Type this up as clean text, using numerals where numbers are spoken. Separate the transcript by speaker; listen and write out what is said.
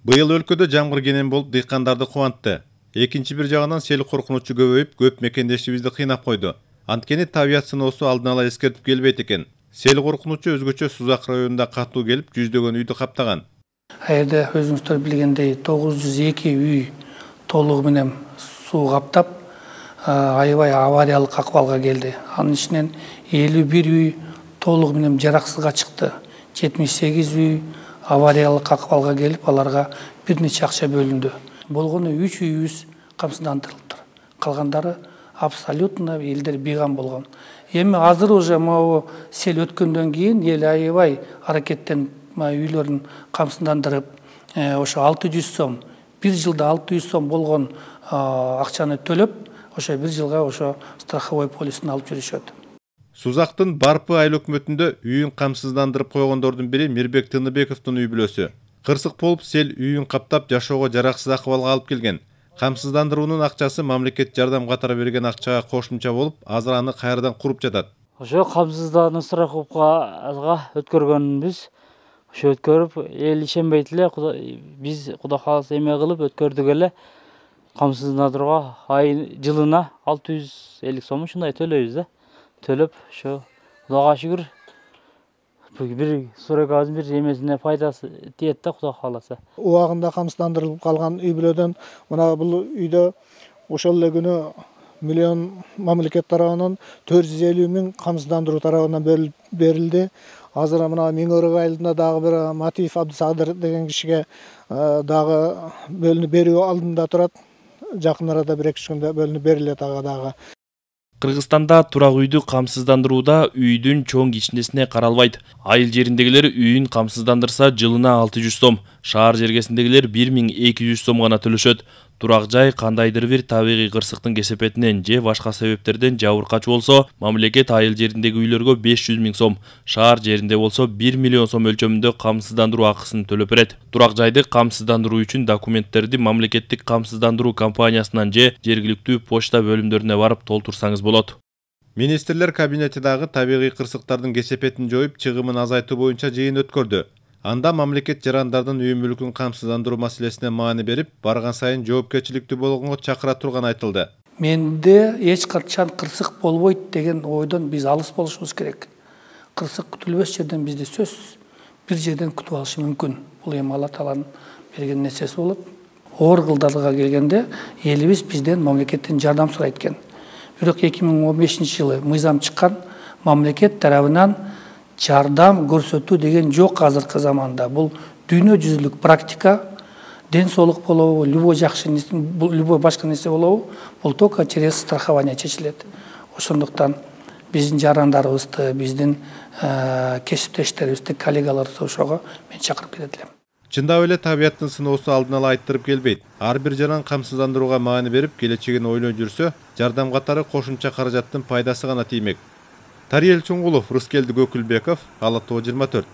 Speaker 1: Быйыл өлкөдө жамгыр кенен болуп дыйкандарды кубантты. Экинчи бир жагынан сел коркунучу көбөйүп, көп мекендешибизди кыйнап койду. Анткени табият сыноосу алдын ала эскертип келбейт экен. Сел коркунучу өзгөчө Сузак районунда катуу келип, жүздөгөн үйдү каптаган.
Speaker 2: Айрда өзүңүздөр билгендей 902 үй толугу менен суу каптап, аябай авариялык акыбалга келди. Анын ичинен 51 үй толугу менен жараксызга чыкты. 78 үй авариялык акыбалга келип, аларга бир нече акча бөлүндү. Болгону 3 үйүбүз камсыздандырылыптыр. Калгандары абсолютно элдер бейгам болгон. Эми азыр уже могу сел өткөндөн кийин эл аябай аракеттенип үйлөрүн камсыздандырып, ошо 600 сом, бир жылда 600 сом болгон акчаны төлөп, ошо бир жылга ошо страховой полисин алып жүрүшөт.
Speaker 1: Сузактын Барпы айыл өкмөтүндө үйүн камсыздандырып койгондордун бири Мирбек Тыныбековдун үй бүлөсү. Кырсык болуп сел үйүн каптап жашоого жараксыз акыбалга алып келген. Камсыздандыруунун акчасы мамлекет жардам катары берген акчага кошумча болуп, азыр аны кайрадан куруп жатат.
Speaker 3: Ошо камсыздандыруу страховкага өткөргөнбүз. Ошо өткөрүп, эл ишенбейт эле, биз Кудай кааласа эме кылып өткөрдүк эле. Камсыздандырууга жылына 650 сом ушундай төлөйбүз да. Төлөп, ошо Кудайга шүгүр бир сурегабыздын бир эмесине пайдасы тиет да, Кудай кааласа.
Speaker 4: Убагында камсыздандырылып калган үй бүлөдөн мына бул үйдө ошол эле күнү миллион мамлекет тарабынан 450 миң камсыздандыруу тарабынан берилди. Азыр мына Миңөрөк айылында дагы бир Матиев Абдысадыр деген кишиге дагы бөлүнүп берүү алдында турат. Жакын арада 1-2 күндө бөлүнүп берилет ага дагы.
Speaker 5: Кыргызстанда турак үйдү камсыздандырууда үйдүн чоң кичинесине каралбайт. Айыл жериндегилер үйүн камсыздандырса жылына 600 сом, шаар жергесиндегилер 1200 сом гана төлөшөт. Турак жай кандайдыр бир табигый кырсыктын кесепетинен же башка себептерден жабыркачу болсо, мамлекет айыл жериндеги үйлөргө 500 миң сом, шаар жеринде болсо 1 миллион сом өлчөмүндө камсыздандыруу акысын төлөп берет. Турак жайды камсыздандыруу үчүн документтерди мамлекеттик камсыздандыруу компаниясынан же жергиликтүү почта бөлүмдөрүнө барып толтурсаңыз болот.
Speaker 1: Министрлер кабинети дагы табигый кырсыктардын кесепетин жоюп, чыгымын азайтуу боюнча жыйын өткөрдү. Анда мамлекет жарандардын үй мүлкүн камсыздандыруу маселесине маани берип, барган сайын жоопкерчиликтүү болгонго чакыра турганы айтылды.
Speaker 2: Менде эч качан кырсык болбойт деген ойдон биз алыс болушубуз керек. Кырсык күтүлбөс жерден бизди сөзсүз бир жерден күтүп алышы мүмкүн. Бул эми Алла Тааланын берген нерсеси болот. Оор кылдарга келгенде элибиз бизден мамлекеттен жардам сурайт экен. Бирок 2015-жылы мыйзам чыккан, мамлекет тарабынан жардам көрсөтүү деген жок азыркы заманда. Бул дүйнө жүзүлүк практика, ден соолук болобу, любой жакшы нерсе, любой башка нерсе болобу, бул только через страхование чечилет. Ошондуктан биздин жарандарыбызды, биздин кесиптештерибизди, коллегаларыбызды ошого мен чакырып кетет элем.
Speaker 1: Чындап эле табияттын сыноосу алдын ала айттырып келбейт. Ар бир жаран камсыздандырууга маани берип, келечегин ойлой жүрсө, жардам катары кошумча каражаттын пайдасы гана тиймек. Тариел Чуңгулов, Рыскелди Көкүлбеков, Ала Тоо 24.